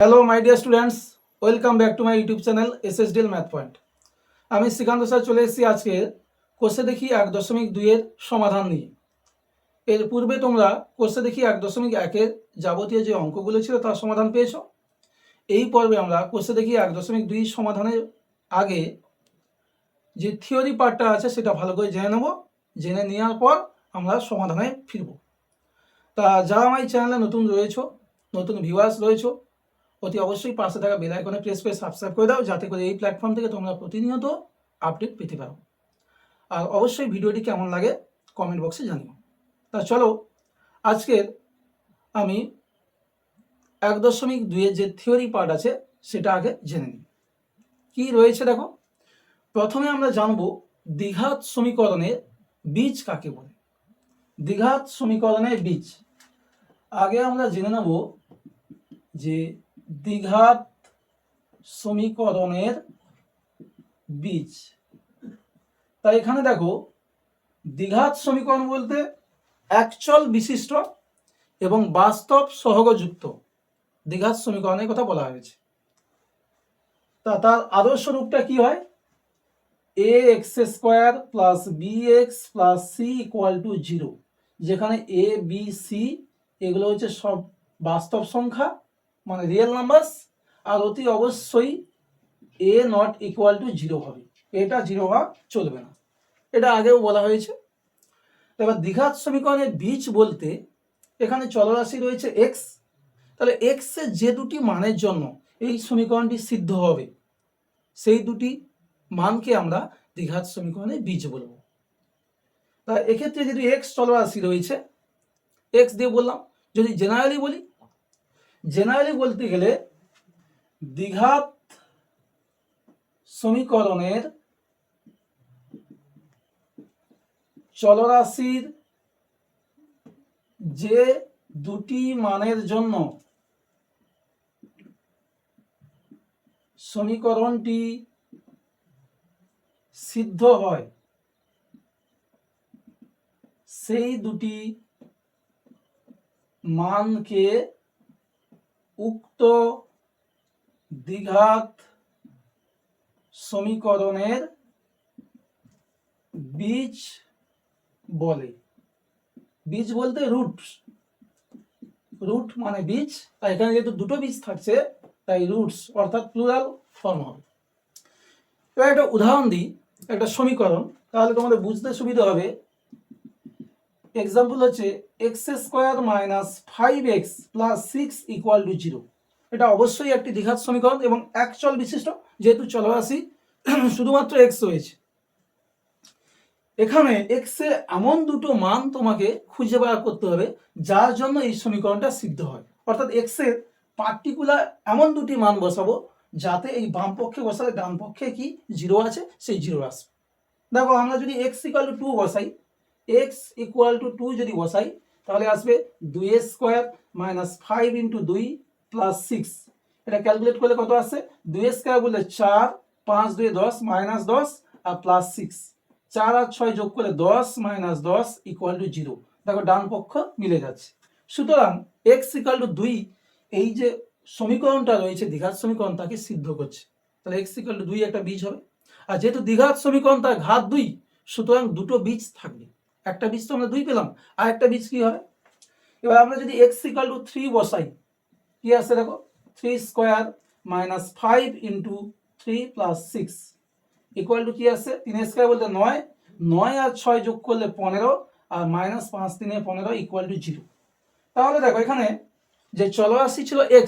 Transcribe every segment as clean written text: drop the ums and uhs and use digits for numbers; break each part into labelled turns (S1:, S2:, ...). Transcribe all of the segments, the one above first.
S1: Hello my dear students, welcome back to my YouTube channel SSDL math point. আমি Srikanta sir চলে এসেছি আজকে কোর্সে দেখি 1.2-এর সমাধান নিয়ে। এর পূর্বে তোমরা কোর্সে দেখি 1.1-এর যাবতীয় যে অঙ্কগুলো ছিল তার সমাধান পেয়েছ। এই পর্বে আমরা কোর্সে দেখি 1.2 সমাধানের আগে যে থিওরি পার্টটা আছে সেটা ভালো করে জেনে নেব। জেনে নেওয়ার পর আমরা সমাধানে ফিরব। তা যারা আমার এই চ্যানেলে নতুন রয়েছো, নতুন ভিউয়ার্স রয়েছো, অতি অবশ্যই পাশে থাকা বেল আইকনে প্রেস করে সাবস্ক্রাইব করে দাও, যাতে করে এই প্ল্যাটফর্ম থেকে তোমরা প্রতিনিয়ত আপডেট পেতে পারো। আর অবশ্যই ভিডিওটি কেমন লাগে কমেন্ট বক্সে জানিও। তা চলো আজকের আমি 1.2-এর যে থিওরি পার্ট আছে সেটা আগে জেনে নিই। কি রয়েছে দেখো, প্রথমে আমরা জানবো দ্বিঘাত সমীকরণের বীজ কাকে বলে। দ্বিঘাত সমীকরণের বীজ আগে আমরা জেনে নেব যে দ্বিঘাত সমীকরণের বীজ। তাই এখানে দেখো, দ্বিঘাত সমীকরণ বলতে একচল বিশিষ্ট এবং বাস্তব সহগযুক্ত দ্বিঘাত সমীকরণের কথা বলা হয়েছে। তার আদর্শ রূপটা কি হয়? ax² plus bx plus c equal to 0, যেখানে a b c এগুলো হচ্ছে সব বাস্তব সংখ্যা, মানে রিয়েল নাম্বারস, আর অতি অবশ্যই a নট ইকুয়াল টু 0 হবে। এটা 0 হওয়া চলবে না, এটা আগেও বলা হয়েছে। এবার দ্বিঘাত সমীকরণের বীজ বলতে এখানে চলরাশি রয়েছে x, তাহলে x এর যে দুটি মানের জন্য এই সমীকরণটি সিদ্ধ হবে সেই দুটি মানকে আমরা দ্বিঘাত সমীকরণের বীজ বলবো। তা এক্ষেত্রে যদি x চলরাশি রয়েছে, x দিয়ে বললাম। যদি জেনারেলি বলি, জেনারেলি বলতে গেলে দ্বিঘাত সমীকরণের চলরাশির যে দুটি মানের জন্য সমীকরণটি সিদ্ধ হয় সেই দুটি মানকে উক্ত দ্বিঘাত সমীকরণের বীজ বলে। বীজ বলতে রুট মানে বীজ, আর এখানে যেহেতু দুটো বীজ থাকছে তাই রুটস অর্থাৎ প্লুরাল ফর্ম হবে। এবার একটা উদাহরণ দিই, একটা সমীকরণ, তাহলে তোমাদের বুঝতে সুবিধা হবে। এক্সাম্পল হচ্ছে x² minus 5x plus 6 equal to 0। এটা অবশ্যই একটি দ্বিঘাত সমীকরণ এবং একচল বিশিষ্ট, যেহেতু চলরাশি শুধুমাত্র x রয়েছে। এখানে x এর এমন দুটো মান তোমাকে খুঁজে বার করতে হবে যার জন্য এই সমীকরণটা সিদ্ধ হয়। অর্থাৎ x এর পার্টিকুলার এমন দুটি মান বসাবো যাতে এই বাম পক্ষে বসালে ডান পক্ষে কি 0 আছে সেই 0 আসবে। দেখো, আমরা যদি x ইকুয়াল টু 2 বসাই, x ইকুয়াল টু 2 যদি বসাই তাহলে আসবে 2a² মাইনাস 5 ইন্টু 2 প্লাস 6। এটা ক্যালকুলেট করলে কত আসছে? 2a² বললে 4, 5 2 10 মাইনাস 10 আর প্লাস 6, 4 আর 6 যোগ করলে 10 মাইনাস 10 ইকুয়াল টু 0। দেখো ডান পক্ষ মিলে যাচ্ছে। সুতরাং x ইকুয়াল টু 2 এই যে সমীকরণটা রয়েছে দ্বিঘাত সমীকরণ তাকে সিদ্ধ করছে। তাহলে x ইকুয়াল টু 2 একটা বীজ হবে। আর যেহেতু দ্বিঘাত সমীকরণ তার ঘাত 2, সুতরাং দুটো বীজ থাকবে। একটা বীজ তো আমরা 2 পেলাম, আর একটা বীজ কি হবে? এবার আমরা যদি x ইকুয়াল টু 3 বসাই, কি আসছে দেখো, 3² minus 5 into 3 plus 6 equal to কি আসছে? 3² বলতে 9, 9 আর 6 যোগ করলে 15 আর মাইনাস 5 3 15 ইকুয়াল টু 0। তাহলে দেখো এখানে যে চলরাশি ছিল x,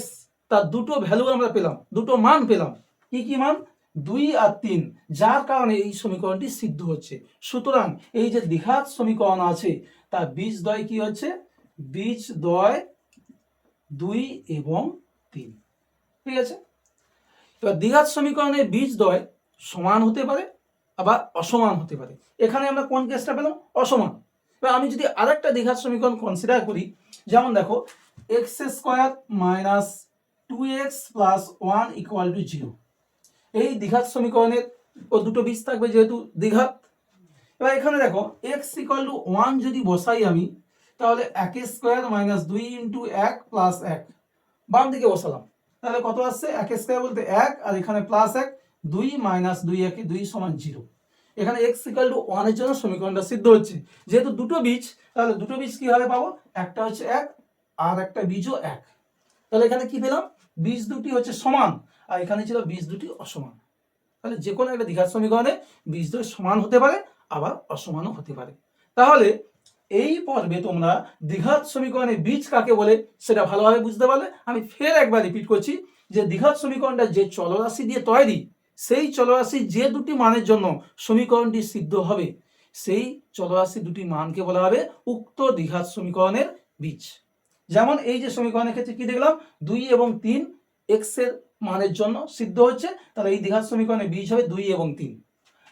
S1: তার দুটো ভ্যালু আমরা পেলাম, দুটো মান পেলাম। কি কি মান? 2 আর 3, যার কারণে এই সমীকরণটি সিদ্ধ হচ্ছে। সুতরাং এই যে দ্বিঘাত সমীকরণ আছে তার বীজদ্বয় কি হচ্ছে? বীজদ্বয় 2 এবং 3। ঠিক আছে? এবার দ্বিঘাত সমীকরণের বীজদ্বয় সমান হতে পারে আবার অসমান হতে পারে। এখানে আমরা কোন কেসটা পেলাম? অসমান। এবার আমি যদি আরেকটা দ্বিঘাত সমীকরণ কনসিডার করি, যেমন দেখো x² minus 2x plus 1 equal to 0। এই দ্বিঘাত সমীকরণের ও দুটো বীজ থাকবে যেহেতু দ্বিঘাত। এবার এখানে দেখো x ইকুয়াল টু 1 যদি বসাই আমি, তাহলে 1² মাইনাস 2 ইন্টু 1 প্লাস 1 বাম দিকে বসালাম। তাহলে কত আসছে, 1 স্কয়ার বলতে 1, আর এখানে প্লাস 1, 2 মাইনাস 2 1 2 সমান 0। এখানে x ইকুয়াল টু 1 এর জন্য সমীকরণটা সিদ্ধ হচ্ছে। যেহেতু দুটো বীজ, তাহলে দুটো বীজ কিভাবে পাবো, একটা হচ্ছে 1 আর একটা বীজও 1। তাহলে এখানে কি পেলাম, বীজ দুটি হচ্ছে সমান, আর এখানে ছিল বীজ দুটি অসমান। তাহলে যে কোনো একটা দ্বিঘাত সমীকরণে বীজ দুটি সমান হতে পারে, আবার অসমানও হতে পারে। তাহলে এই পর্বে তোমরা দ্বিঘাত সমীকরণে বীজ কাকে বলে সেটা ভালোভাবে বুঝতে পারলে। আমি ফের একবার রিপিট করছি যে দ্বিঘাত সমীকরণটা যে চলরাশি দিয়ে তৈরি, সেই চলরাশি যে দুটি মানের জন্য সমীকরণটি সিদ্ধ হবে, সেই চলরাশি দুটি মানকে বলা হবে উক্ত দ্বিঘাত সমীকরণের বীজ। যেমন এই যে সমীকরণের ক্ষেত্রে কি দেখলাম, 2 এবং 3 x এর মানের জন্য সিদ্ধ হচ্ছে, তাহলে এই দ্বিঘাত সমীকরণের বীজ হবে 2 এবং 3।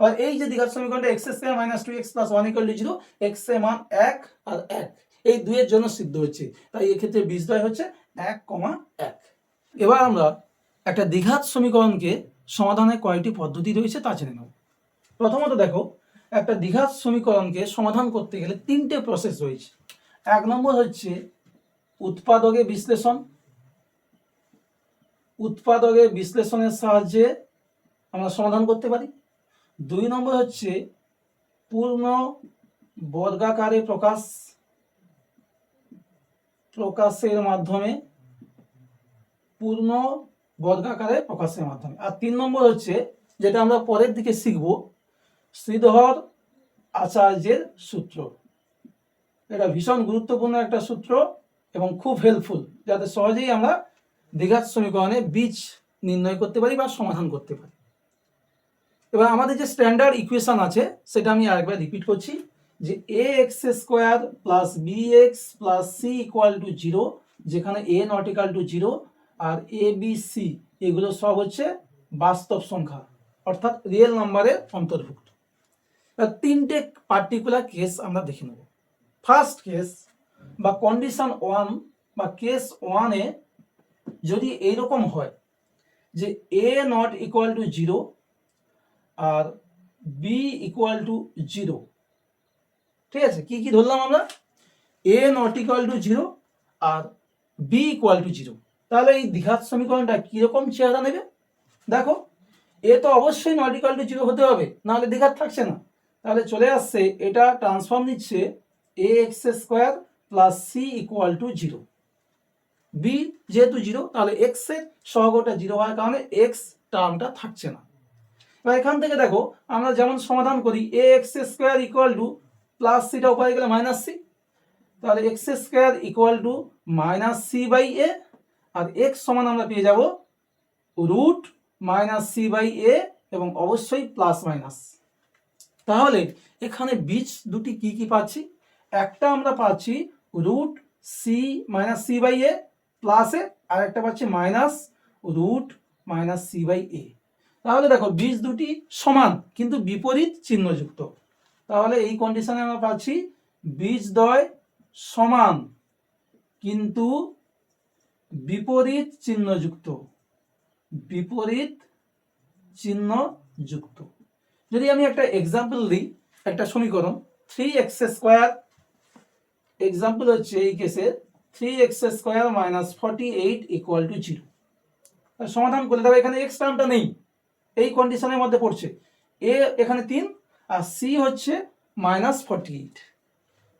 S1: আর এই যে দ্বিঘাত সমীকরণটা x square minus 2x plus 1 equal to 0, x এর মান 1 আর 1, এই 2 এর জন্য সিদ্ধ হচ্ছে, তাই এই ক্ষেত্রে বীজদ্বয় হচ্ছে 1, 1। এবার আমরা একটা দ্বিঘাত সমীকরণকে সমাধানের কয়টি পদ্ধতি রয়েছে তা জেনে নেব। প্রথমত দেখো, একটা দ্বিঘাত সমীকরণকে সমাধান করতে গেলে 3টে প্রসেস রয়েছে। 1 নম্বর হচ্ছে উৎপাদকে বিশ্লেষণ। উৎপাদকে বিশ্লেষণের সাহায্যে আমরা সমাধান করতে পারি। 2 নম্বর হচ্ছে পূর্ণ বর্গাকারে প্রকাশের মাধ্যমে, পূর্ণ বর্গাকারে প্রকাশের মাধ্যমে। আর 3 নম্বর হচ্ছে যেটা আমরা পরের দিকে শিখব, শ্রীধর আচার্যের সূত্র। এটা ভীষণ গুরুত্বপূর্ণ একটা সূত্র এবং খুব হেল্পফুল, যাতে সহজেই আমরা দ্বিঘাত সমীকরণে বীজ নির্ণয় করতে পারি বা সমাধান করতে পারি। এবার আমাদের যে স্ট্যান্ডার্ড ইকুয়েশন আছে সেটা আমি আরেকবার রিপিট করছি, যে ax square plus bx plus c equal to 0, যেখানে a নট ইকুয়াল টু 0 আর a b c এগুলো সব হচ্ছে বাস্তব সংখ্যা, অর্থাৎ রিয়েল নাম্বারের অন্তর্ভুক্ত। এবার 3টে পার্টিকুলার কেস আমরা দেখে নেব। ফার্স্ট কেস বা কন্ডিশন 1 বা কেস 1 এ যদি এইরকম হয় যে a নট ইকুয়াল টু 0 আর b ইকুয়াল টু 0, ঠিক আছে, কি কি ধরলাম আমরা, a নট ইকুয়াল টু 0 আর b ইকুয়াল টু 0, তাহলে এই দ্বিঘাত সমীকরণটা কিরকম চেহারা নেবে। দেখো, a তো অবশ্যই নট ইকুয়াল টু 0 হতে হবে, নাহলে দ্বিঘাত থাকছে না। তাহলে চলে আসছে, এটা ট্রান্সফর্ম নিচ্ছে ax square plus c equal to 0। b যেহেতু 0, তাহলে x এর সহগটা 0 হওয়ার কারণে x টার্মটা থাকছে না। এবার এখান থেকে দেখো, আমরা যেমন সমাধান করি ax square equal to plus সিটা উপরে গেলে মাইনাস সি, তাহলে x square equal to minus c by a, আর এক্স সমান আমরা পেয়ে যাব root minus c by a, এবং অবশ্যই প্লাস মাইনাস। তাহলে এখানে বীজ দুটি কি কি পাচ্ছি, একটা আমরা পাচ্ছি root c minus c by a plus a, আর একটা পাচ্ছি minus root minus c by a. তাহলে দেখো, বীজ দুটি সমান কিন্তু বিপরীত চিহ্নযুক্ত, তাহলে এই কন্ডিশনে আমরা পাচ্ছি বীজদ্বয় সমান কিন্তু বিপরীত চিহ্নযুক্ত, বিপরীত চিহ্নযুক্ত। যদি আমি একটা এক্সাম্পল দিই, একটা সমীকরণ 3x স্কোয়ার, এক্সাম্পল হচ্ছে এই কেসে 3x square minus 48 equal to 0, সমাধান করলে দেখো এখানে x টার্মটা নেই, এই কন্ডিশনের মধ্যে পড়ছে। a এখানে 3 আর c হচ্ছে মাইনাস 48,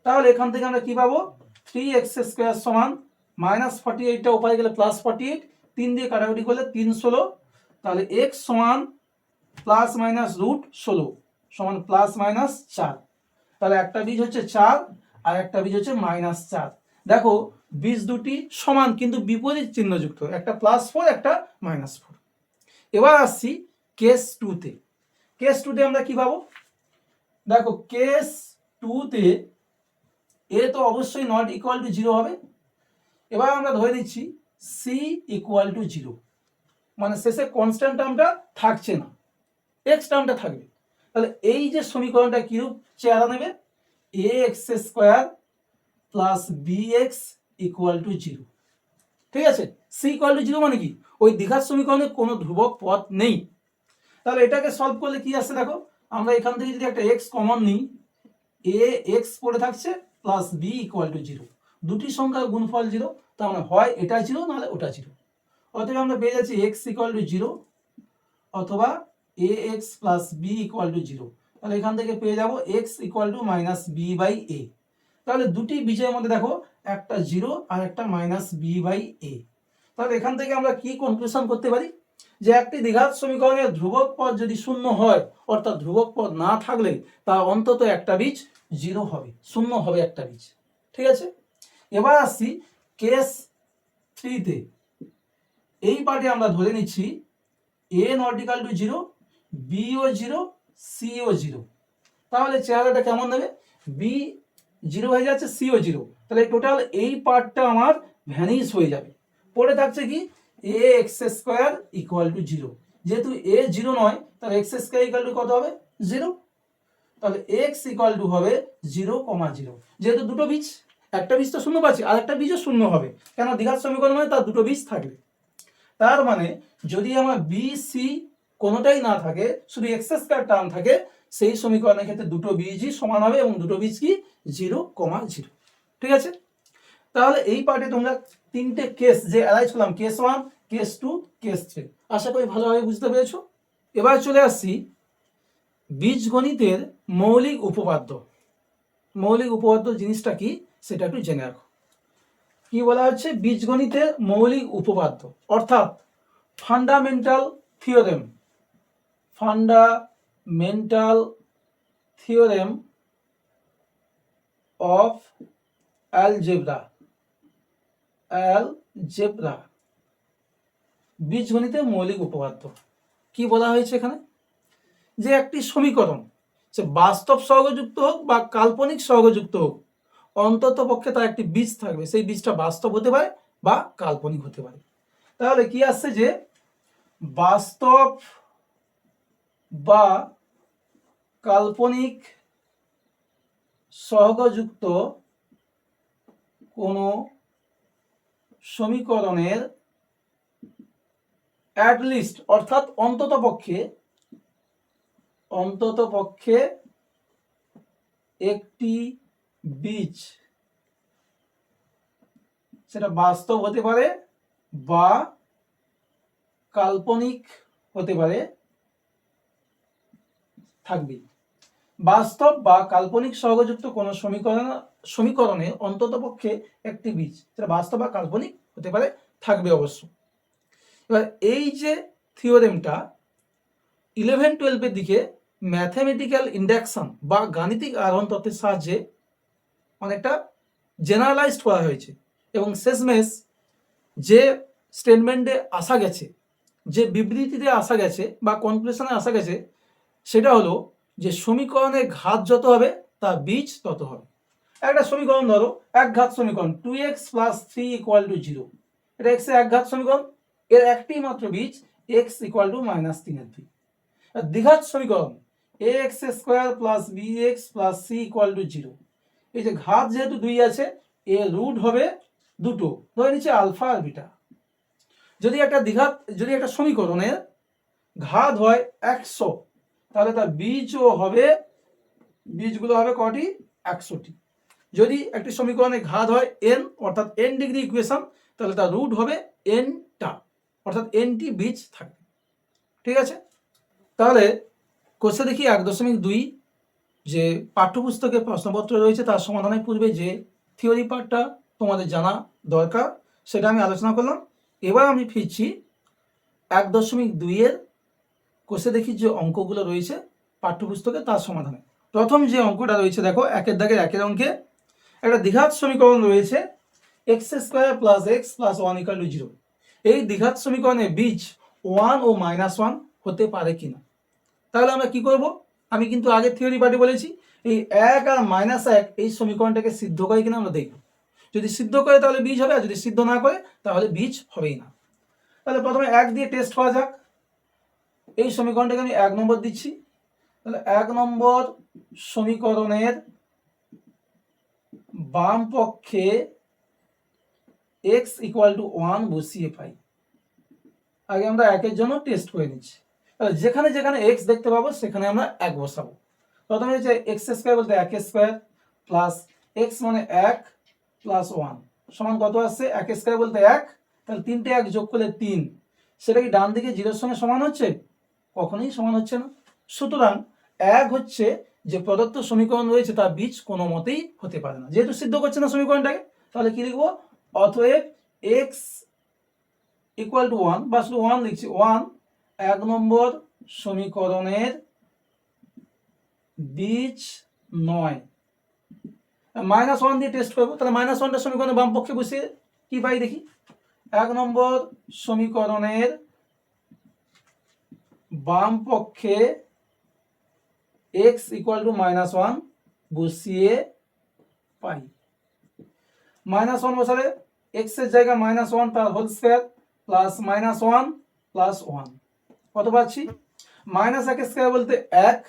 S1: তাহলে এখান থেকে আমরা কি পাবো, 3x স্কোয়ার সমান মাইনাস 48টা উপরে গেলে প্লাস 48, 3 দিয়ে কাটাকুটি করলে 3 16, তাহলে x সমান প্লাস মাইনাস রুট 16 সমান প্লাস মাইনাস 4, তাহলে একটা বীজ হচ্ছে 4 আর একটা বীজ হচ্ছে মাইনাস 4। দেখো, বীজ দুটি সমান কিন্তু বিপরীত চিহ্নযুক্ত, একটা প্লাস 4 একটা মাইনাস 4। এবার আসছি কেস 2তে। কেস 2তে আমরা কি পাবো, দেখো কেস 2তে এ তো অবশ্যই নট ইকুয়াল টু 0 হবে। এবার আমরা ধরে নিচ্ছি সি ইকুয়াল টু 0, মানে শেষে কনস্ট্যান্ট টার্মটা থাকছে না, এক্স টার্মটা থাকবে। তাহলে এই যে সমীকরণটা কিরূপ চেহারা নেবে, a x square plus b x equal to 0, ঠিক আছে। সি ইকুয়াল টু 0 মানে কি, ওই দ্বিঘাত সমীকরণে কোনো ধ্রুবক পদ নেই। তাহলে এটাকে সলভ করলে কি আসছে, দেখো আমরা এখান থেকে যদি একটা এক্স কমন নিই, এ এক্স পড়ে থাকছে প্লাস বি ইকুয়াল টু 0, দুটি সংখ্যার গুণফল 0, তার মানে হয় এটা 0 নাহলে ওটা 0। অতএব আমরা পেয়ে যাচ্ছি এক্স ইকুয়াল টু 0 অথবা a x plus b equal to 0। তাহলে এখান থেকে পেয়ে যাব x equal to minus b by a. তাহলে দুটি বীজের মধ্যে দেখো একটা 0 আর একটা মাইনাস বি বাই এ। তাহলে এখান থেকে আমরা কি কনক্লুশন করতে পারি যে একটি দ্বিঘাত সমীকরণের ধ্রুবক পদ যদি শূন্য হয়, অর্থাৎ ধ্রুবক পদ না থাকলে তা অন্তত একটা বীজ 0 হবে, শূন্য হবে একটা বীজ। ঠিক আছে, এবার আসছি কেস 3-তে। এই পার্টে আমরা ধরে নিচ্ছি a not equal to 0, b ও 0, সি ও 0। তাহলে চেহারাটা কেমন দেবে? বি 0 হয়ে যাচ্ছে, সি ও 0। তাহলে টোটাল এই পার্টটা আমার ভ্যানিশ হয়ে যাবে। পড়ে থাকছে কি এ এক্স স্কোয়ার ইকুয়াল টু 0। যেহেতু এ 0 নয়, তাহলে এক্স স্কোয়ার ইকুয়াল টু কত হবে? 0। তাহলে এক্স ইকুয়াল টু হবে 0, 0। যেহেতু দুটো বীজ, একটা বীজ তো শূন্য পাচ্ছি, আর একটা বীজও শূন্য হবে, কেন দ্বিঘাত সমীকরণ মানে তার দুটো বীজ থাকবে। তার মানে যদি আমার বি সি কোনোটাই না থাকে, শুধু এক্স স্কয়ার টার্ম থাকে, সেই সমীকরণের ক্ষেত্রে দুটো বীজই সমান হবে এবং দুটো বীজ কি 0, 0। ঠিক আছে, তাহলে এই পার্টে তোমরা তিনটে কেস যে অ্যারাইজ করলাম, কেস 1, কেস 2, কেস 3, আশা করি ভালোভাবে বুঝতে পেরেছো। এবার চলে আসছি বীজগণিতের মৌলিক উপপাদ্য। মৌলিক উপপাদ্য জিনিসটা কি সেটা একটু জেনে রাখো। কি বলা হচ্ছে? বীজগণিতের মৌলিক উপপাদ্য অর্থাৎ fundamental theorem. Fundamental theorem of algebra. Algebra বীজগণিতের মৌলিক উপপাদ্য। কি বলা হয়েছে এখানে? যে একটি সমীকরণ সে বাস্তব সহগযুক্ত হোক বা কাল্পনিক সহগযুক্ত হোক, অন্তত পক্ষে তার একটি বীজ থাকবে, সেই বীজটা বাস্তব হতে পারে বা কাল্পনিক হতে পারে। তাহলে কি আসছে যে বাস্তব বা কাল্পনিক সহগযুক্ত কোন সমীকরণের অ্যাটলিস্ট অর্থাৎ অন্তত পক্ষে একটি বীজ সেটা বাস্তব হতে পারে বা কাল্পনিক হতে পারে থাকবে। বাস্তব বা কাল্পনিক সহগযুক্ত কোন সমীকরণে অন্তত পক্ষে একটি বীজ সেটা বাস্তব বা কাল্পনিক হতে পারে থাকবে অবশ্য। এবার এই যে থিওরেমটা 11-12 দিকে ম্যাথমেটিক্যাল ইন্ডাকশন বা গাণিতিক আহরণ তত্ত্বের সাহায্যে অনেকটা জেনারেলাইজড করা হয়েছে এবং শেষমেশ যে স্টেটমেন্টে আসা গেছে, যে বিবৃতিতে আসা গেছে বা কনক্লুশনে আসা গেছে, সেটা হলো যে সমীকরণের ঘাত যত হবে তার বীজ তত হবে। একটা সমীকরণ ধরো একঘাত সমীকরণ 2x + 3 = 0। এটা x এর একঘাত সমীকরণ, এর একটি মাত্র বীজ x = -3/2। দ্বিঘাত সমীকরণ ax² + bx + c = 0। এই যে ঘাত যেহেতু 2 আছে, এর রুট হবে দুটো, ধরে নিচ্ছে আলফা আর বিটা। যদি একটা সমীকরণের ঘাত হয় 100, তাহলে তার বীজগুলো হবে কটি? 100টি। যদি একটি সমীকরণের ঘাত হয় n অর্থাৎ n ডিগ্রি ইকুয়েশন, তাহলে তার রুট হবে nটা অর্থাৎ nটি বীজ থাকবে। ঠিক আছে, তাহলে কোশ্চেন দেখি 1.2 যে পাঠ্যপুস্তকে প্রশ্নপত্র রয়েছে তার সমাধানের পূর্বে যে থিওরি পার্টটা তোমাদের জানা দরকার সেটা আমি আলোচনা করলাম। এবার আমি ফিরছি 1.2 এর কোশ্চেন দেখি যে অঙ্কগুলো রয়েছে পাঠ্যপুস্তকে তার সমাধানে। প্রথম যে অঙ্কটা রয়েছে দেখো, একের দাগের একের অঙ্কে একটা দ্বিঘাত সমীকরণ রয়েছে x² + x + 1 = 0। এই দ্বিঘাত সমীকরণের বীজ 1 ও -1 হতে পারে কিনা। তাহলে আমরা কি করব? আমি কিন্তু আগের থিওরি পার্টে বলেছি এই 1 আর -1 এই সমীকরণটাকে সিদ্ধ করে কিনা আমরা দেখব। যদি সিদ্ধ করে তাহলে বীজ হবে, আর যদি সিদ্ধ না করে তাহলে বীজ হবেই না। তাহলে প্রথমে 1 দিয়ে টেস্ট করা যাক। এই সমীকরণটাকে আমি 1 নম্বর দিচ্ছি। তাহলে 1 নম্বর সমীকরণের বাম পক্ষে x = 1 বসিয়ে পাই। আগে আমরা 1 এর জন্য টেস্ট করে নিচ্ছি। তাহলে যেখানে যেখানে x দেখতে পাবো সেখানে আমরা 1 বসাবো। প্রথমে হচ্ছে x² বলতে 1² প্লাস x মানে 1 প্লাস 1 সমান কত আসছে? 1² বলতে 1 তাহলে 3টে 1 যোগ করলে 3, সেটা কি ডান দিকে 0-এর সঙ্গে সমান হচ্ছে? কখনোই সমান হচ্ছে না। সুতরাং 1 হচ্ছে যে প্রদত্ত সমীকরণ রয়েছে তার বীজ কোনো মতেই হতে পারে না, যেহেতু সিদ্ধ করছে না সমীকরণটাকে। তাহলে কি লিখবো? অতএব x ইকুয়াল টু 1, বা শুধু 1 লিখছি, 1 1 নম্বর সমীকরণের বীজ নয়। -1 দিয়ে টেস্ট করবো। তাহলে -1টা সমীকরণের বাম পক্ষে বসিয়ে কি পাই দেখি। 1 নম্বর সমীকরণের বাম পক্ষে x ইকুয়াল টু -1 বসিয়ে পাই। -1 বসালে x এর জায়গায় -1 তার হোল স্কয়ার প্লাস -1 প্লাস 1 কত পাচ্ছি? -1 স্কয়ার বলতে 1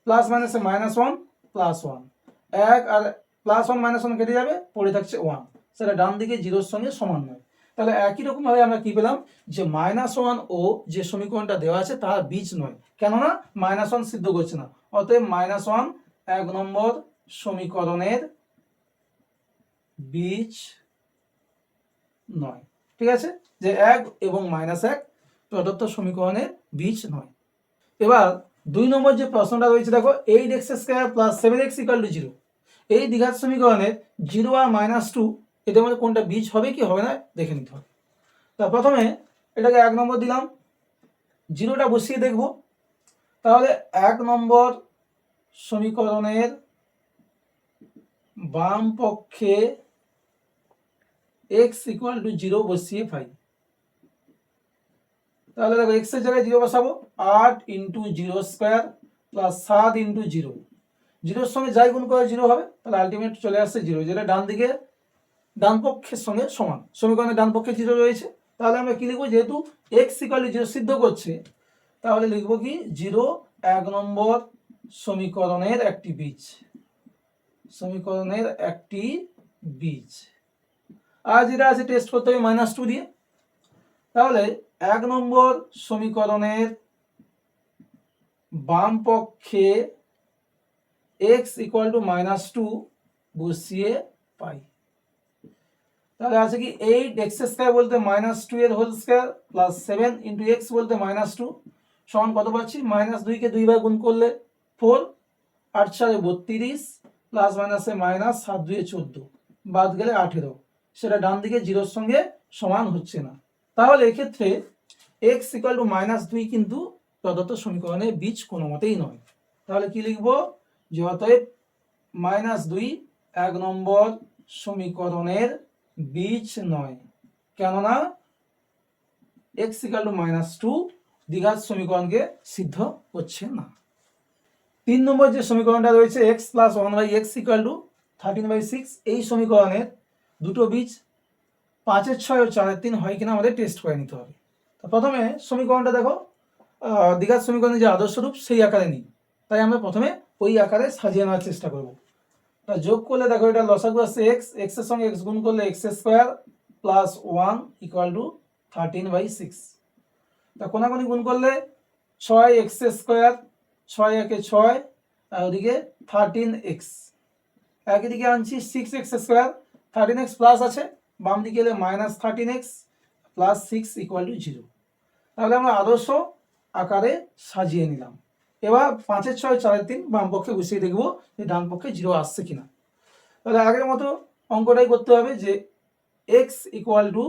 S1: প্লাস মাইনাসে -1 প্লাস 1, 1 আর প্লাস 1 -1 কেটে যাবে, পড়ে থাকছে 1, সেটা ডান দিকে 0-এর সঙ্গে সমান নয়। তাহলে একই রকম ভাবে আমরা কি পেলাম যে -1 ও যে সমীকরণটা দেওয়া আছে তার বীজ নয়, কেননা -1 সিদ্ধ করছে না। অতএব -1 1 নম্বর সমীকরণের বীজ নয়। ঠিক আছে, যে 1 এবং -1 প্রদত্ত সমীকরণের বীজ নয়। এবার 2 নম্বর যে প্রশ্নটা রয়েছে দেখো, 8x square plus 7x equal to 0, এই দ্বিঘাত সমীকরণের 0 আর -2 এদের মধ্যে কোনটা বীজ হবে কি হবে না দেখে নিতে হবে। তা প্রথমে এটাকে 1 নম্বর দিলাম, 0টা বসিয়ে দেখব। তাহলে 1 নম্বর সমীকরণের বাম পক্ষে x ইকুয়াল টু 0 বসিয়ে পাই। তাহলে দেখো x এর জায়গায় 0 বসাবো, 8 ইন্টু 0 স্কয়ার প্লাস 7 ইন্টু 0, 0-এর সঙ্গে যাই গুণ করে 0 হবে, তাহলে আলটিমেট চলে আসছে 0, যেটা ডান দিকে ডান পক্ষের সঙ্গে সমান। সমীকরণের ডান পক্ষে 0 রয়েছে। তাহলে আমরা কি লিখবো? যেহেতু x ইকুয়াল টু 0 সিদ্ধ করছে, তাহলে লিখবো কি 0 1 নম্বর সমীকরণের একটি বীজ, সমীকরণের একটি বীজ। আর যেটা আছে টেস্ট করতে হবে -2 দিয়ে। তাহলে 1 নম্বর সমীকরণের বাম পক্ষে x ইকুয়াল টু -2 বসিয়ে পাই। তাহলে আছে কি 8x স্কয়ার বলতে -2 এর whole square plus 7 into x বলতে -2 সমান কত পাচ্ছি? -2 কে 2 বার গুণ করলে 4, 8 4 32 প্লাস মাইনাসে মাইনাস, 7 2 14, বাদ গেলে 18, সেটা ডান দিকে 0-এর সঙ্গে সমান হচ্ছে না। তাহলে এক্ষেত্রে x ইকুয়াল টু -2 কিন্তু প্রদত্ত সমীকরণের বীজ কোনো মতেই নয়। তাহলে কি লিখবো? যে অতএব -2 1 নম্বর সমীকরণের বীজ নয়, কেননা x ইকুয়াল টু -2 দ্বিঘাত সমীকরণকে সিদ্ধ করছে না। 3 নম্বর যে সমীকরণটা রয়েছে x plus 1/x equal to 13/6, এই সমীকরণের দুটো বীজ 5-এর 6 ও 4-এর 3 হয় কিনা আমাদের টেস্ট করে নিতে হবে। তো প্রথমে সমীকরণটা দেখো, দ্বিঘাত সমীকরণের যে আদর্শ রূপ সেই আকারে নিই, তাই আমরা প্রথমে ওই আকারে সাজিয়ে নেওয়ার চেষ্টা করব। তা যোগ করলে দেখো এটা লসাগু আসছে x, x এর সঙ্গে x গুণ করলে x square plus 1 equal to 13/6। তা কোনাকুনি গুণ করলে 6x স্কয়ার, 6 একে 6, আর ওদিকে 13x, একই দিকে আনছি 6x স্কয়ার, 13x প্লাস আছে, বাম দিকে এলে -13x প্লাস 6 ইকুয়াল টু 0। তাহলে আমরা আদর্শ আকারে সাজিয়ে নিলাম। এবার 5-এর 6 4-এর 3 বাম পক্ষে বসিয়ে দেখবো যে ডান পক্ষে 0 আসছে কিনা। তাহলে আগের মতো অঙ্কটাই করতে হবে যে x ইকুয়াল টু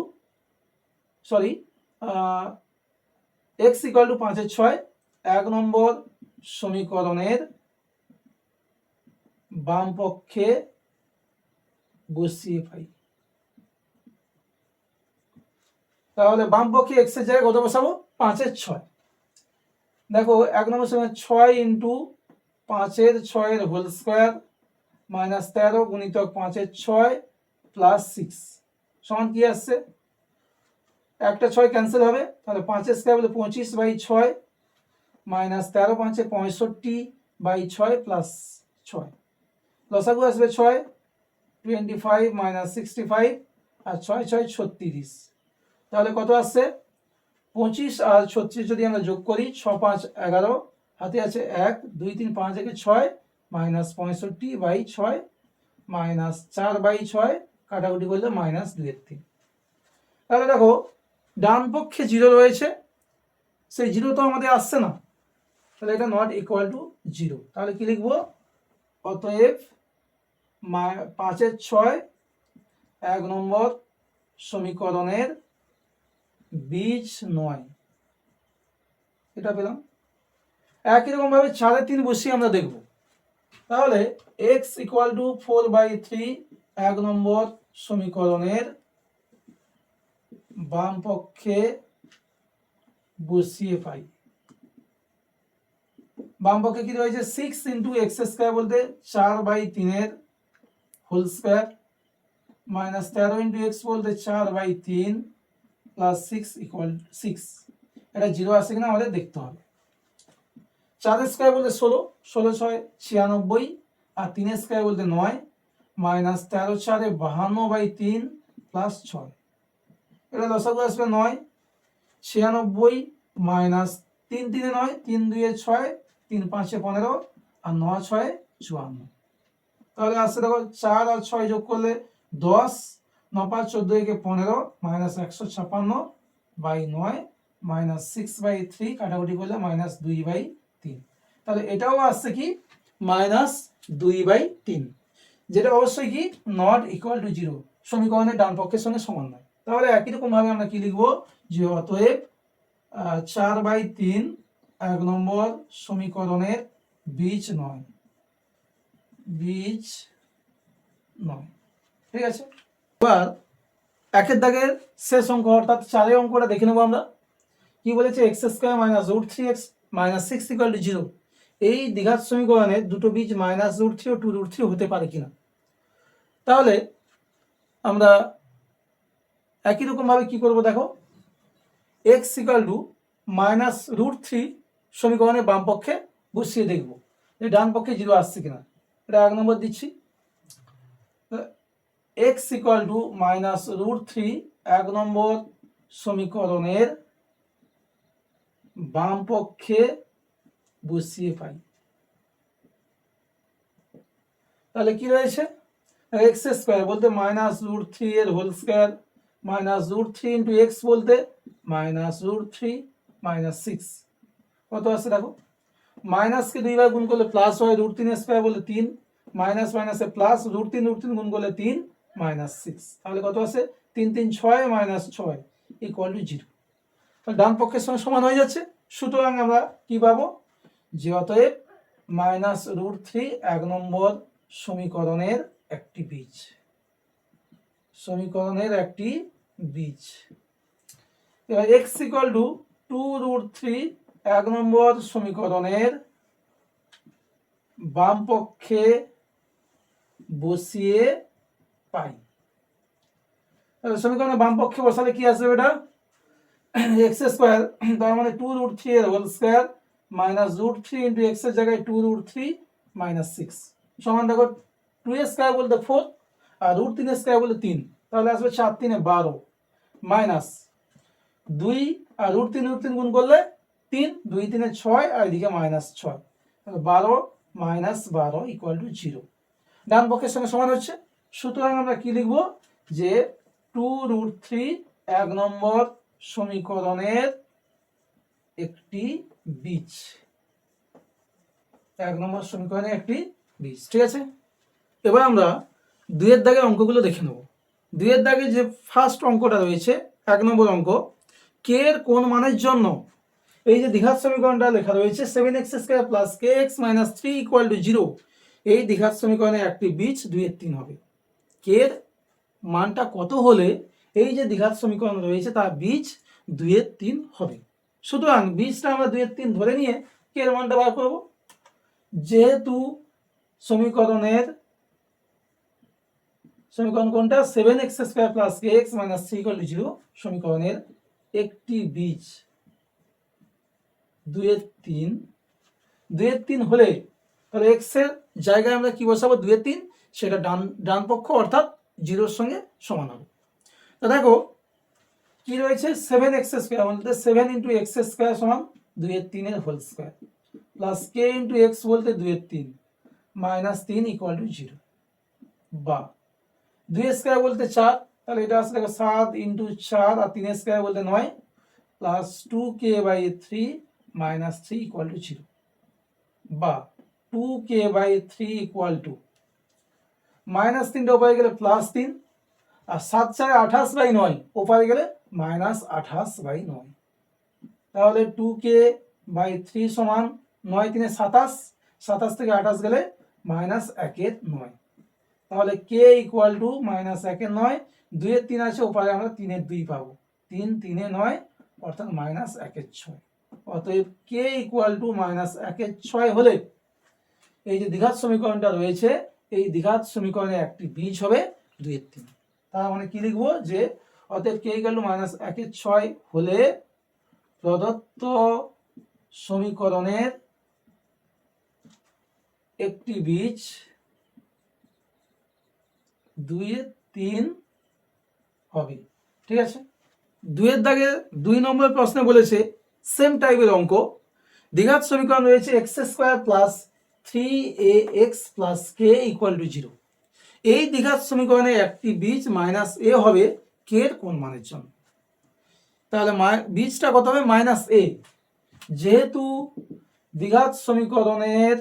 S1: 5-এর 6 1 নম্বর সমীকরণের বাম পক্ষে বসিয়ে পাই। তাহলে বাম পক্ষে x এর জায়গায় কত বসাবো? 5-এর 6। দেখো 1 নম্বর সময় 6 ইন্টু 5-এর 6 হোল স্কয়ার মাইনাস 13 গুণিতক 5-এর 6 প্লাস 6 সমান কি আসছে? একটা 6 ক্যান্সেল হবে, তাহলে 5-এর স্কয়ার বলে 25/6 মাইনাস 13 5-এ 65/6 প্লাস 6, লসাগু আসবে 6, 25 মাইনাস 65 আর 6 6 36। তাহলে কত আসছে? 25 আর 36 যদি আমরা যোগ করি 6 5 11, হাতে আছে 1 2 3 5 একে 6 মাইনাস 65/6 মাইনাস 4/6, কাটাকুটি করলে -2/3। তাহলে দেখো ডান পক্ষে 0 রয়েছে, সেই 0 তো আমাদের আসছে না, তাহলে এটা নট ইকুয়াল টু 0। তাহলে কি লিখবো, অতএব 5-এর 6 1 নম্বর সমীকরণের বীজ নয়, এটা পেলাম। একই রকম ভাবে 4-এর 3 বসিয়ে আমরা দেখব। তাহলে x ইকুয়াল টু 4/3 1 নম্বর সমীকরণের বাম পক্ষে বসিয়ে পাই। বাম পক্ষে কি রয়েছে, 6 ইন্টু এক্স স্কোয়ার বলতে 4/3 whole square minus 13 into x বলতে 4/3 প্লাস 6 ইকুয়াল 6। এটা 0 আসে কিনা আমাদের দেখতে হবে। 4 স্কোয়ার বলতে 16, 16 6 96, আর 3 স্কোয়ার বলতে 9 মাইনাস 13 4 52/3 প্লাস 6। এটা লসাগু আসবে 9, 96 মাইনাস 3 3 9, 3 2 6, 3 5 15, আর 9 6 54। তাহলে আসছে দেখো 4 আর 6 যোগ করলে 10, 9 5 14 15 মাইনাস 156/9 মাইনাস 6/3 কাটাকুটি করলে মাইনাস 2/3। তাহলে এটাও আসছে কি মাইনাস 2/3, যেটা অবশ্যই কি নট ইকুয়াল টু 0, সমীকরণের ডান পক্ষের সঙ্গে সমান নয়। তাহলে একই রকম ভাবে আমরা কি লিখবো, যে অতএব 4/3 1 নম্বর সমীকরণের বীজ নয়, বীজ নয়। ঠিক আছে, এবার একের দাগের শেষ অঙ্ক অর্থাৎ 4 অঙ্কটা দেখে নেবো আমরা। কি বলেছে, x square minus √3x minus 6 equal to 0। এই দ্বিঘাত সমীকরণে দুটো বীজ মাইনাস √3 ও 2√3 হতে পারে কিনা। তাহলে আমরা একই রকম ভাবে কি করব, দেখো x ইকুয়াল টু মাইনাস √3 সমীকরণের বাম পক্ষে বসিয়ে দেখব যে ডান পক্ষে 0 আসছে কিনা। এটা 1 নম্বর দিচ্ছি, x ইকুয়াল টু মাইনাস √3 1 নম্বর সমীকরণের বাম পক্ষে বসিয়ে পাই। তাহলে কি রয়েছে, x স্কয়ার বলতে মাইনাস √3 এর whole square minus √3 into x বলতে মাইনাস √3 মাইনাস 6। কত আছে দেখো, মাইনাসকে 2 বার গুণ করলে প্লাস হয়, √3 স্কয়ার বলতে 3, মাইনাস মাইনাসে প্লাস, √3 গুণ করলে 3 মাইনাস 6। তাহলে কত আছে, 3 3 6 মাইনাস 6 ইকুয়াল টু 0। তাহলে ডান পক্ষের সঙ্গে সমান হয়ে যাচ্ছে। সুতরাং আমরা কি পাবো, যে অতএব মাইনাস √3 1 নম্বর সমীকরণের একটি বীজ, সমীকরণের একটি বীজ। এবার x ইকুয়াল টু 2√3 1 নম্বর সমীকরণের বাম পক্ষে বসিয়ে পাই। সমীকরণের বাম পক্ষে বসালে কি আসবে, এটা x স্কয়ার, তার মানে 2√3 এর whole square minus √3 into x এর জায়গায় 2√3 মাইনাস 6 সমান দেখো 2 স্কয়ার বলতে 4 আর √3 স্কয়ার বলতে 3, তাহলে আসবে 4 3 12 মাইনাস 2 আর √3 গুণ করলে 3, 2 3 6 আর এদিকে মাইনাস 6, তাহলে 12 মাইনাস 12 ইকুয়াল টু 0। ডান পক্ষের সঙ্গে সমান হচ্ছে। সুতরাং আমরা কি লিখব, যে 2√3 1 নম্বর সমীকরণের একটি বীজ, 1 নম্বর সমীকরণের একটি বীজ। ঠিক আছে, এবার আমরা 2 এর দাগের অঙ্কগুলো দেখে নেব। 2 এর দাগে যে ফার্স্ট অঙ্কটা রয়েছে 1 নম্বর অঙ্ক, কে এর কোন মানের জন্য এই যে দ্বিঘাত সমীকরণটা লেখা রয়েছে 7x square plus kx minus 3 equal to 0, এই দ্বিঘাত সমীকরণের একটি বীজ 2 এর 3 হবে। কে এর মানটা কত হলে এই যে দ্বিঘাত সমীকরণ রয়েছে তার বীজ 2 এর 3 হবে। সুতরাং বীজটা আমরা 2 এর 3 ধরে নিয়ে কে এর মানটা বার করব। যেহেতু সমীকরণ কোনটা, 7x square plus kx minus 3 equal to 0, সমীকরণের একটি বীজ 2 এর 3 হলে তাহলে x এর জায়গায় আমরা কি বসাবো, 2 এর 3, সেটা ডান পক্ষ অর্থাৎ 0 এর সঙ্গে সমান হবে। তো দেখো কি রয়েছে, 7x স্কয়ার বলতে 7 ইন্টু এক্স স্কয়ার সমান 2 এর 3 এর whole square plus k into x বলতে 2 এর 3 মাইনাস 3 ইকুয়াল টু 0, বা 2 স্কয়ার বলতে 4, তাহলে এটা আসলে 7 ইন্টু 4 আর 3 স্কয়ার বলতে 9 plus 2k/3 minus 3 equal to 0, বা 2k/3 ইকুয়াল টু মাইনাস 3টা ওপারে গেলে প্লাস 3, আর 7 4 28/9 ওপারে গেলে মাইনাস 28/9। তাহলে 2k/3 সমান 9 3 27, 27 থেকে 28 গেলে মাইনাস 1/9। তাহলে k ইকুয়াল টু মাইনাস 1/9, 2/3 আছে ওপারে আমরা 3/2 পাবো, 3 3 9 অর্থাৎ মাইনাস 1/6। অতএব k ইকুয়াল টু মাইনাস 1/6 হলে এই যে দ্বিঘাত সমীকরণটা রয়েছে এই দ্বিঘাত সমীকরণে একটি বীজ হবে 2/3। তার মানে কি লিখবো, যে অতএব k ইকুয়াল টু মাইনাস 1/6 হলে প্রদত্ত সমীকরণের একটি বীজ 2/3 হবে। ঠিক আছে, 2 দাগে 2 নম্বর প্রশ্নে বলেছে সেম টাইপের অঙ্ক, দ্বিঘাত সমীকরণ রয়েছে x² plus 3ax plus k equal to 0। এই দ্বিঘাত সমীকরণে একটি বীজ মাইনাস a হবে k এর কোন মানের জন্য। তাহলে বীজটা কত হবে, মাইনাস a। যেহেতু দ্বিঘাত সমীকরণের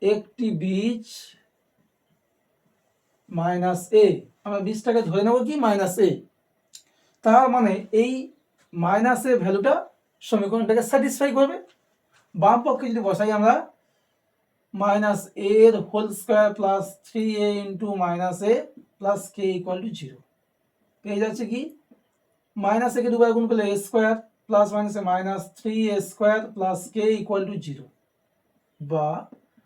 S1: একটি বীজ মাইনাস a, আমরা বীজটাকে ধরে নেব কি মাইনাস a, তার মানে এই মাইনাস এর ভ্যালুটা সমীকরণটাকে স্যাটিসফাই করবে। বাম পক্ষে যদি বসাই আমরা মাইনাস a এর whole square plus 3a into minus a plus k equal to 0, পেয়ে যাচ্ছে কি মাইনাস একে দুবার গুণ করলে a স্কয়ার প্লাস মাইনাসে minus 3a square plus k equal to 0, বা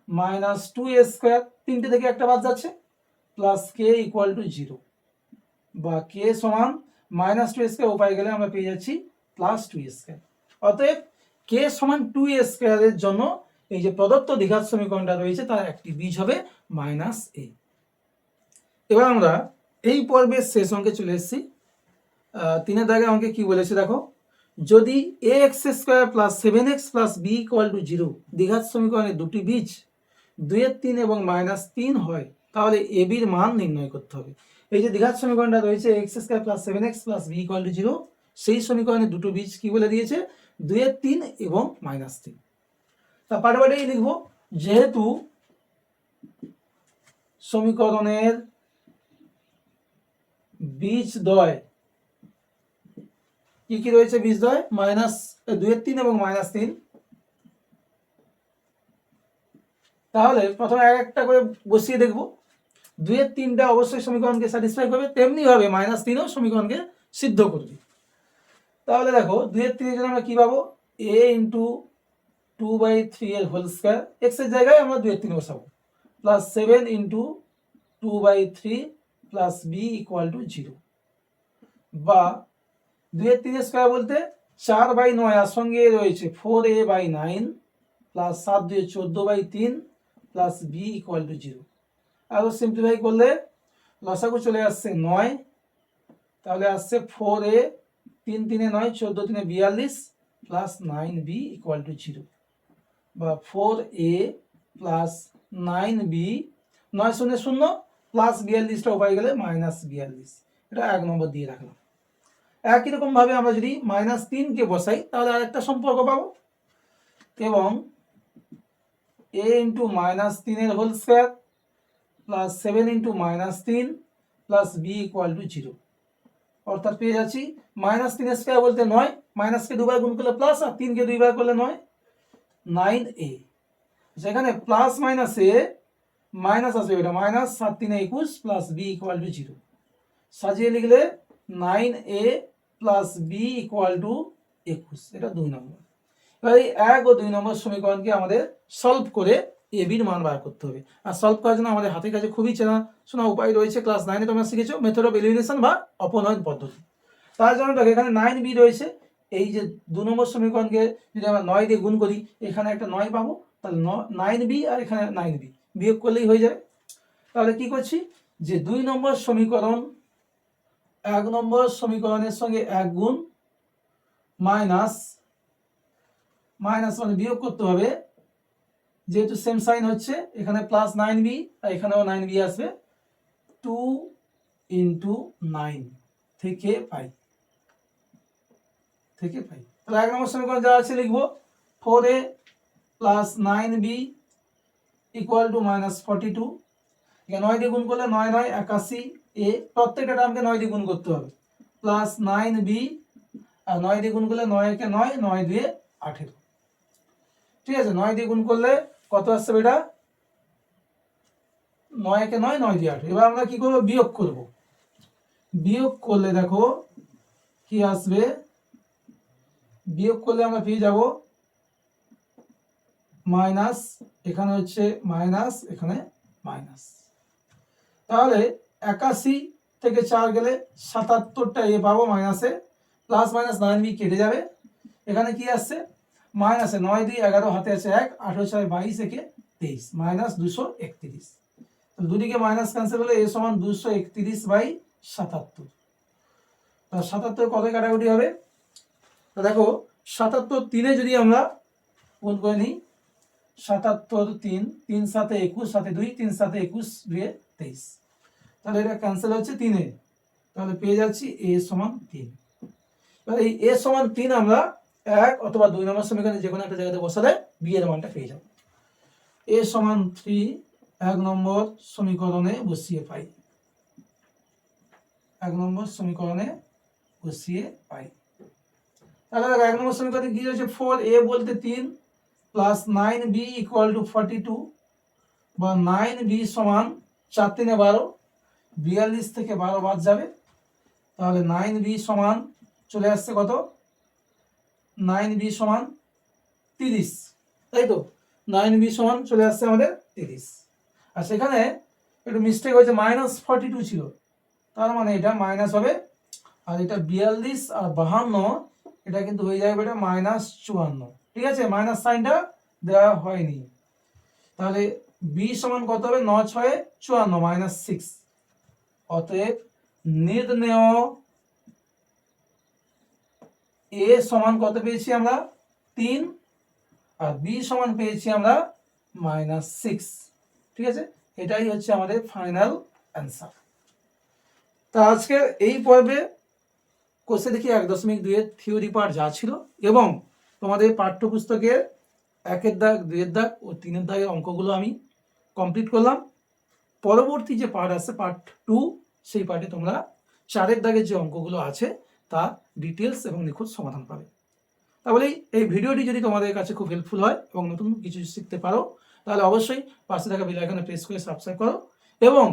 S1: মাইনাস 2a স্কয়ার, তিনটে থেকে একটা বাদ যাচ্ছে, প্লাস k ইকুয়াল টু 0, বা k সমান মাইনাস 2a স্কয়ার উপায় গেলে আমরা পেয়ে যাচ্ছি প্লাস 2a স্কয়ার। অতএব k সমান 2a স্কয়ারের জন্য এই যে প্রদত্ত দ্বিঘাত সমীকরণটা রয়েছে তার একটি বীজ হবে মাইনাস a। এবার আমরা এই পর্বের শেষ অঙ্কে চলে এসেছি। 3 দাগের অঙ্কে কি বলেছে দেখো, যদি ax² plus 7x plus b equal to 0 দ্বিঘাত সমীকরণের দুটি বীজ 2/3 এবং -3 হয় তাহলে ab এর মান নির্ণয় করতে হবে। এই যে দ্বিঘাত সমীকরণটা রয়েছে x² plus 7x plus b equal to 0, সেই সমীকরণের দুটো বীজ কি বলে দিয়েছে 2/3 এবং -3। তা পাটে লিখবো, যেহেতু সমীকরণের বীজদ্বয় কি কি রয়েছে, বীজদ্বয় -2/3 এবং -3, তাহলে প্রথমে একটা করে বসিয়ে দেখব। 2/3টা অবশ্যই সমীকরণকে স্যাটিসফাই করবে, তেমনি ভাবে -3ও সমীকরণকে সিদ্ধ করবে। তাহলে দেখো 2/3 এর জন্য আমরা কি পাবো, a ইন্টু 2/3 এর হোল স্কয়ার, x এর জায়গায় আমরা 2/3 বসাবো, plus 7 into 2/3 plus b equal to 0, বা 2/3 স্কয়ার বলতে 4/9 আর সঙ্গে রয়েছে 4a/9 plus 7 2 14/3 plus b equal to 0। আরো সিম্পলিফাই করলে লসাগু চলে আসছে 9, তাহলে আসছে 4a 3 3 9 14 3 42 plus 9b equal to 0, বা 4a প্লাস 9b 9 0 0 প্লাস 42টা উপায় গেলে -42। এটা 1 নম্বর দিয়ে রাখলাম। একই রকম ভাবে আমরা যদি -3 কে বসাই তাহলে আরেকটা সম্পর্ক পাবো, এবং a ইন্টু -3 এর whole square plus 7 into -3 plus b equal to 0, অর্থাৎ পেয়ে যাচ্ছি -3 স্কয়ার বলতে 9, মাইনাসকে দুবার গুণ করলে প্লাস আর 3 কে দুইবার করলে 9, 9a। যেখানে প্লাস মাইনাসে মাইনাস আসবে, এটা minus 7 3 21 plus b equal to 0, সাজিয়ে লিখলে 9a plus b equal two 21, এটা 2 নম্বর। এবার এই 1 ও 2 নম্বর সমীকরণকে আমাদের সলভ করে ab এর মান বার করতে হবে। আর সলভ করার জন্য আমাদের হাতের কাছে খুবই চেনা উপায় রয়েছে, ক্লাস 9 এ তোমরা শিখেছো মেথড অফ এলিমিনেশন বা অপনয়ন পদ্ধতি। তার জন্য দেখো এখানে 9b রয়েছে, এই যে 2 নম্বর সমীকরণকে যদি আমরা 9 দিয়ে গুণ করি এখানে একটা 9 পাবো, তাহলে 9b আর এখানে 9b বিয়োগ করলেই হয়ে যাবে। তাহলে কি করছি, যে 2 নম্বর সমীকরণ 1 নম্বর সমীকরণের সঙ্গে 1 গুণ মাইনাস মানে বিয়োগ করতে হবে, যেহেতু সেম সাইন হচ্ছে এখানে প্লাস 9b আর এখানেও 9b আসবে, 2 ইন্টু 9 থেকে পাই তাহলে 1 নম্বর সমীকরণ যা আছে লিখবো 4a plus 9b equal to minus 42। 9 দিয়ে গুণ করলে 9 9 81 a, প্রত্যেকটা টার্মকে 9 দিয়ে গুণ করতে হবে, প্লাস 9b, আর 9 দিয়ে গুণ করলে 9 একে 9, 9 দিয়ে 18। ঠিক আছে, 9 দিয়ে গুণ করলে কত আসছে বেটা? 9 একে 9, 9 দিয়ে 18। এবার আমরা কি করবো? বিয়োগ করব। বিয়োগ করলে দেখো কি আসবে, বিয়োগ করলে আমরা পেয়ে যাব মাইনাস, এখানে হচ্ছে মাইনাস, এখানে মাইনাস। তাহলে 81 থেকে 4 গেলে 77টা এ পাবো মাইনাসে, প্লাস মাইনাস 9b কেটে যাবে। এখানে কি আসছে? মাইনাসে 9 দিয়ে 11 হাতে আছে 1, 18 6 22 একে 23, মাইনাস 231। দুদিকে মাইনাস ক্যান্সেল হলে a সমান 231/77। তা 77 কত কাটাকুটি হবে? তা দেখো 77 3-এ যদি আমরা গুণ করে নিই, 77 3, 3 7 21, সাথে 2, 3 7 21, 2 23। তাহলে এটা ক্যান্সেল হচ্ছে 3-এ, তাহলে পেয়ে যাচ্ছি a সমান 3। এবার এই a সমান 3 আমরা 1 অথবা 2 নম্বর সমীকরণে যে কোনো একটা জায়গাতে বসালে b এর মানটা পেয়ে যাব। a সমান 3 1 নম্বর সমীকরণে বসিয়ে পাই, 1 নম্বর সমীকরণে বসিয়ে পাই। তাহলে দেখো 1 নম্বর সমীকরণে কি হচ্ছে? 4a বলতে 3 প্লাস 9b ইকুয়াল টু 42, বা 9b সমান 4 3 12, 42 থেকে 12 বাদ যাবে, তাহলে 9b সমান চলে আসছে কত? 9b সমান 30, তাই তো? 9b সমান চলে আসছে আমাদের 30। আর সেখানে একটু মিস্টেক হয়েছে, -42 ছিল, তার মানে এটা মাইনাস হবে, আর এটা 42 আর 52, এটা কিন্তু হয়ে যাবে এটা -54। ঠিক আছে, মাইনাস সাইনটা দেওয়া হয়নি। তাহলে b সমান কত হবে? 9 6 54 -6। অতএব নির্ণেয় a সমান কত পেয়েছি আমরা? 3, আর b সমান পেয়েছি আমরা -6। ঠিক আছে, এটাই হচ্ছে আমাদের ফাইনাল অ্যান্সার। তা আজকে এই পর্বে কোর্সে দেখি 1.2 এর থিওরি পার্ট যা ছিল, এবং তোমাদের পাঠ্যপুস্তকের 1-এর দাগ, 2-এর দাগ ও 3-এর দাগের অঙ্কগুলো আমি কমপ্লিট করলাম। পরবর্তী যে পার্ট আছে, পার্ট 2, সেই পার্টে তোমরা 4-এর দাগের যে অঙ্কগুলো আছে তার ডিটেলস এবং নিখুঁত সমাধান পাবে। তাহলে এই ভিডিওটি যদি তোমাদের কাছে খুব হেল্পফুল হয় এবং নতুন কিছু শিখতে পারো, তাহলে অবশ্যই পাশে থাকা বেল আইকনে প্রেস করে সাবস্ক্রাইব করো, এবং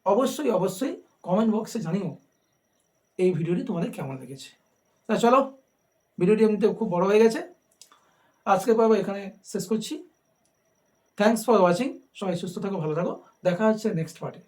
S1: অবশ্যই অবশ্যই কমেন্ট বক্সে জানিও এই ভিডিওটি তোমাদের কেমন লেগেছে। তা চলো, ভিডিওটি এমনিতে খুব বড় হয়ে গেছে, আজকে পর্ব এখানে শেষ করছি। Thanks for watching. সবাই সুস্থ থাকো, ভালো থাকো, দেখা হচ্ছে নেক্সট পার্টে।